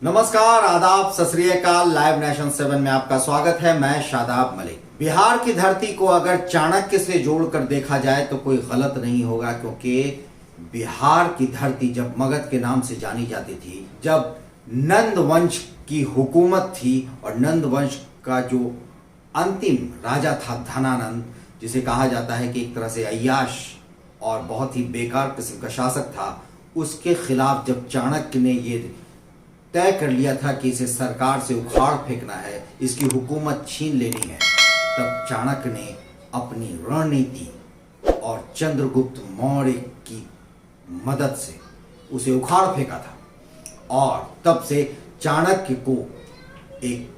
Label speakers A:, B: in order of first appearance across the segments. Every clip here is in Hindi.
A: नमस्कार, आदाब, सत श्री अकाल। लाइव नेशन 7 में आपका स्वागत है। मैं शादाब मलिक। बिहार की धरती को अगर चाणक्य से जोड़कर देखा जाए तो कोई गलत नहीं होगा, क्योंकि बिहार की धरती जब मगध के नाम से जानी जाती थी, जब नंद वंश की हुकूमत थी और नंद वंश का जो अंतिम राजा था धनानंद, जिसे कहा जाता है कि एक तरह से अय्याश और बहुत ही बेकार किस्म का शासक था, उसके खिलाफ जब चाणक्य ने ये तय कर लिया था कि इसे सरकार से उखाड़ फेंकना है, इसकी हुकूमत छीन लेनी है, तब चाणक्य ने अपनी रणनीति और चंद्रगुप्त मौर्य की मदद से उसे उखाड़ फेंका था। और तब से चाणक्य को एक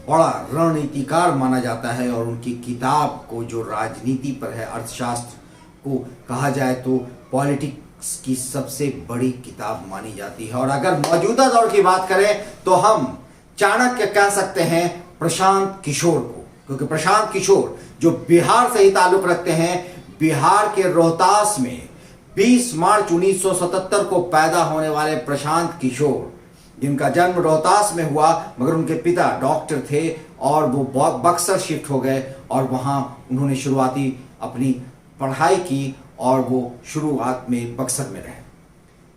A: बड़ा रणनीतिकार माना जाता है और उनकी किताब को, जो राजनीति पर है, अर्थशास्त्र को कहा जाए तो पॉलिटिक्स की सबसे बड़ी किताब मानी जाती है। और अगर मौजूदा दौर की बात करें तो हम चाणक्य कह सकते हैं प्रशांत किशोर को, क्योंकि प्रशांत किशोर जो बिहार से ही ताल्लुक रखते हैं, बिहार के रोहतास में 20 मार्च 1977 को पैदा होने वाले प्रशांत किशोर, जिनका जन्म रोहतास में हुआ, मगर उनके पिता डॉक्टर थे और वो बक्सर शिफ्ट हो गए और वहाँ उन्होंने शुरुआती अपनी पढ़ाई की और वो शुरुआत में बक्सर में रहे।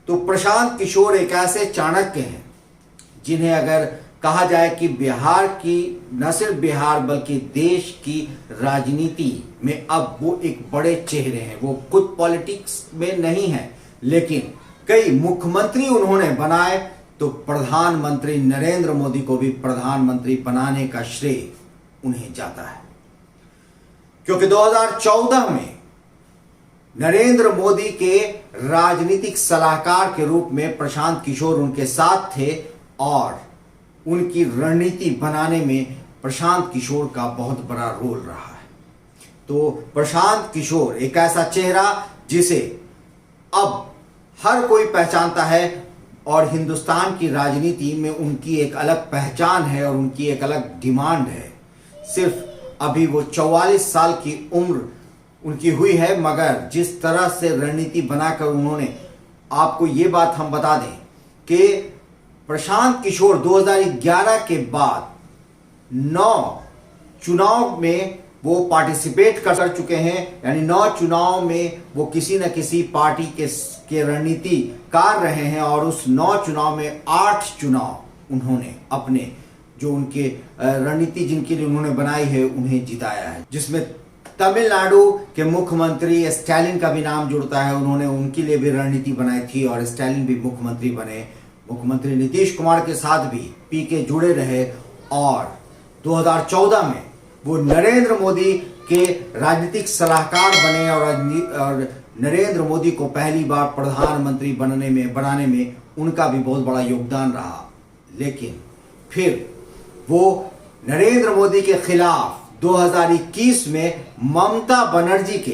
A: तो प्रशांत किशोर एक ऐसे चाणक्य हैं जिन्हें अगर कहा जाए कि बिहार की, न सिर्फ बिहार बल्कि देश की राजनीति में अब वो एक बड़े चेहरे हैं। वो खुद पॉलिटिक्स में नहीं है, लेकिन कई मुख्यमंत्री उन्होंने बनाए, तो प्रधानमंत्री नरेंद्र मोदी को भी प्रधानमंत्री बनाने का श्रेय उन्हें जाता है। क्योंकि 2014 में नरेंद्र मोदी के राजनीतिक सलाहकार के रूप में प्रशांत किशोर उनके साथ थे और उनकी रणनीति बनाने में प्रशांत किशोर का बहुत बड़ा रोल रहा है। तो प्रशांत किशोर एक ऐसा चेहरा जिसे अब हर कोई पहचानता है और हिंदुस्तान की राजनीति में उनकी एक अलग पहचान है और उनकी एक अलग डिमांड है। सिर्फ अभी वो 44 साल की उम्र उनकी हुई है, मगर जिस तरह से रणनीति बनाकर उन्होंने, आपको ये बात हम बता दें कि प्रशांत किशोर 2011 के बाद 9 चुनाव में वो पार्टिसिपेट कर चुके हैं, यानी 9 चुनाव में वो किसी न किसी पार्टी के रणनीतिकार रहे हैं और उस 9 चुनाव में 8 चुनाव उन्होंने अपने, जो उनके रणनीति जिनके लिए उन्होंने बनाई है, उन्हें जिताया है, जिसमें तमिलनाडु के मुख्यमंत्री स्टालिन का भी नाम जुड़ता है। उन्होंने उनके लिए भी रणनीति बनाई थी और स्टालिन भी मुख्यमंत्री बने। मुख्यमंत्री नीतीश कुमार के साथ भी पीके जुड़े रहे और 2014 में वो नरेंद्र मोदी के राजनीतिक सलाहकार बने और नरेंद्र मोदी को पहली बार प्रधानमंत्री बनाने में उनका भी बहुत बड़ा योगदान रहा। लेकिन फिर वो नरेंद्र मोदी के खिलाफ 2021 में ममता बनर्जी के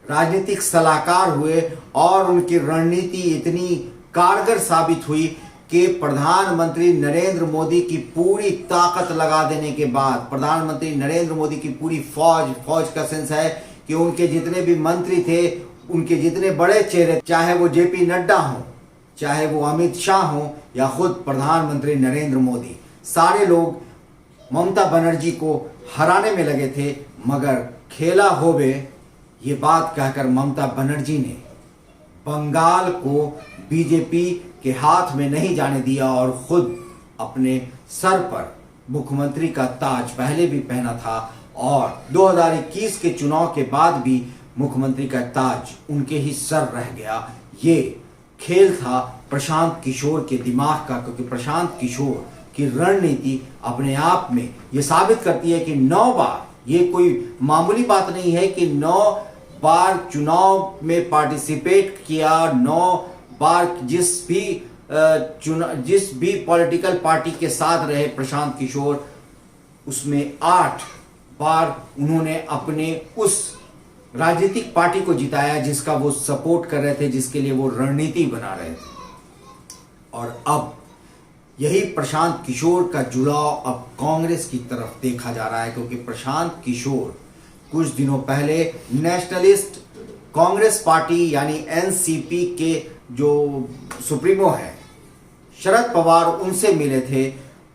A: राजनीतिक सलाहकार हुए और उनकी रणनीति इतनी कारगर साबित हुई कि प्रधानमंत्री नरेंद्र मोदी की पूरी ताकत लगा देने के बाद, प्रधानमंत्री नरेंद्र मोदी की पूरी फौज का सेंस है कि उनके जितने भी मंत्री थे, उनके जितने बड़े चेहरे, चाहे वो जेपी नड्डा हो, चाहे वो अमित शाह हो या खुद प्रधानमंत्री नरेंद्र मोदी, सारे लोग ममता बनर्जी को हराने में लगे थे। मगर खेला होवे, ये बात कहकर ममता बनर्जी ने बंगाल को बीजेपी के हाथ में नहीं जाने दिया और खुद अपने सर पर मुख्यमंत्री का ताज पहले भी पहना था और 2021 के चुनाव के बाद भी मुख्यमंत्री का ताज उनके ही सर रह गया। ये खेल था प्रशांत किशोर के दिमाग का, क्योंकि प्रशांत किशोर की रणनीति अपने आप में ये साबित करती है कि 9 बार, ये कोई मामूली बात नहीं है कि 9 बार चुनाव में पार्टिसिपेट किया, 9 बार जिस भी पॉलिटिकल पार्टी के साथ रहे प्रशांत किशोर, उसमें 8 बार उन्होंने अपने उस राजनीतिक पार्टी को जिताया जिसका वो सपोर्ट कर रहे थे, जिसके लिए वो रणनीति बना रहे थे। और अब यही प्रशांत किशोर का जुड़ाव अब कांग्रेस की तरफ देखा जा रहा है, क्योंकि प्रशांत किशोर कुछ दिनों पहले नेशनलिस्ट कांग्रेस पार्टी यानी एनसीपी के जो सुप्रीमो है शरद पवार उनसे मिले थे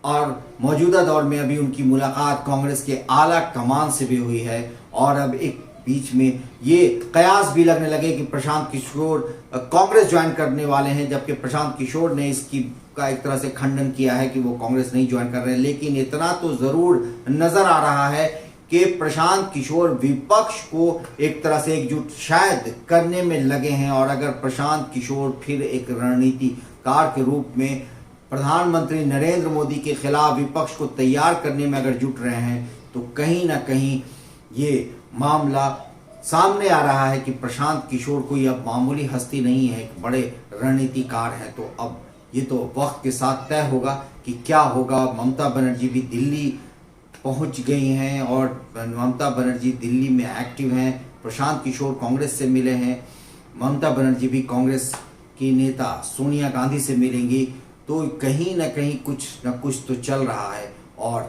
A: और मौजूदा दौर में अभी उनकी मुलाकात कांग्रेस के आला कमान से भी हुई है। और अब एक बीच में ये कयास भी लगने लगे कि प्रशांत किशोर कांग्रेस ज्वाइन करने वाले हैं, जबकि प्रशांत किशोर ने इसकी का एक तरह से खंडन किया है कि वो कांग्रेस नहीं ज्वाइन कर रहे हैं। लेकिन इतना तो जरूर नजर आ रहा है कि प्रशांत किशोर विपक्ष को एक तरह से एकजुट शायद करने में लगे हैं। और अगर प्रशांत किशोर फिर एक रणनीतिकार के रूप में प्रधानमंत्री नरेंद्र मोदी के खिलाफ विपक्ष को तैयार करने में अगर जुट रहे हैं, तो कहीं ना कहीं ये मामला सामने आ रहा है कि प्रशांत किशोर कोई अब मामूली हस्ती नहीं है, एक बड़े रणनीतिकार हैं। तो अब ये तो वक्त के साथ तय होगा कि क्या होगा। ममता बनर्जी भी दिल्ली पहुंच गई हैं और ममता बनर्जी दिल्ली में एक्टिव हैं। प्रशांत किशोर कांग्रेस से मिले हैं, ममता बनर्जी भी कांग्रेस की नेता सोनिया गांधी से मिलेंगी। तो कहीं ना कहीं कुछ न कुछ तो चल रहा है। और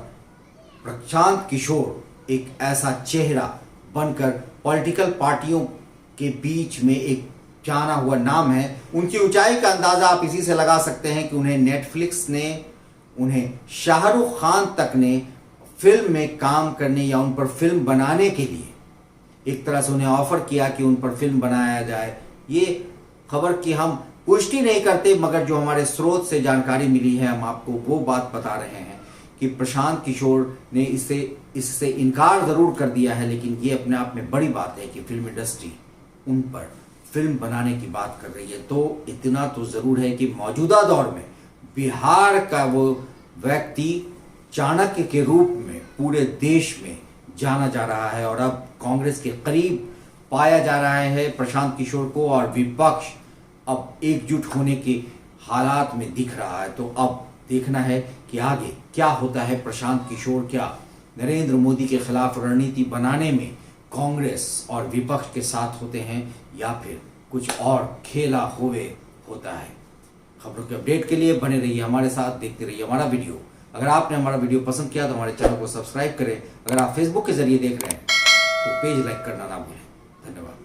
A: प्रशांत किशोर एक ऐसा चेहरा बनकर पॉलिटिकल पार्टियों के बीच में एक जाना हुआ नाम है। उनकी ऊंचाई का अंदाजा आप इसी से लगा सकते हैं कि उन्हें नेटफ्लिक्स ने, उन्हें शाहरुख खान तक ने फिल्म में काम करने या उन पर फिल्म बनाने के लिए एक तरह से उन्हें ऑफर किया कि उन पर फिल्म बनाया जाए। ये खबर की हम पुष्टि नहीं करते, मगर जो हमारे स्रोत से जानकारी मिली है हम आपको वो बात बता रहे हैं कि प्रशांत किशोर ने इससे इनकार जरूर कर दिया है। लेकिन ये अपने आप में बड़ी बात है कि फिल्म इंडस्ट्री उन पर फिल्म बनाने की बात कर रही है। तो इतना तो जरूर है कि मौजूदा दौर में बिहार का वो व्यक्ति चाणक्य के रूप में पूरे देश में जाना जा रहा है और अब कांग्रेस के करीब पाया जा रहा है प्रशांत किशोर को। और विपक्ष अब एकजुट होने के हालात में दिख रहा है। तो अब देखना है कि आगे क्या होता है। प्रशांत किशोर क्या नरेंद्र मोदी के खिलाफ रणनीति बनाने में कांग्रेस और विपक्ष के साथ होते हैं या फिर कुछ और खेला होता है। खबरों के अपडेट के लिए बने रहिए हमारे साथ, देखते रहिए हमारा वीडियो। अगर आपने हमारा वीडियो पसंद किया तो हमारे चैनल को सब्सक्राइब करें। अगर आप फेसबुक के जरिए देख रहे हैं तो पेज लाइक करना ना भूलें। धन्यवाद।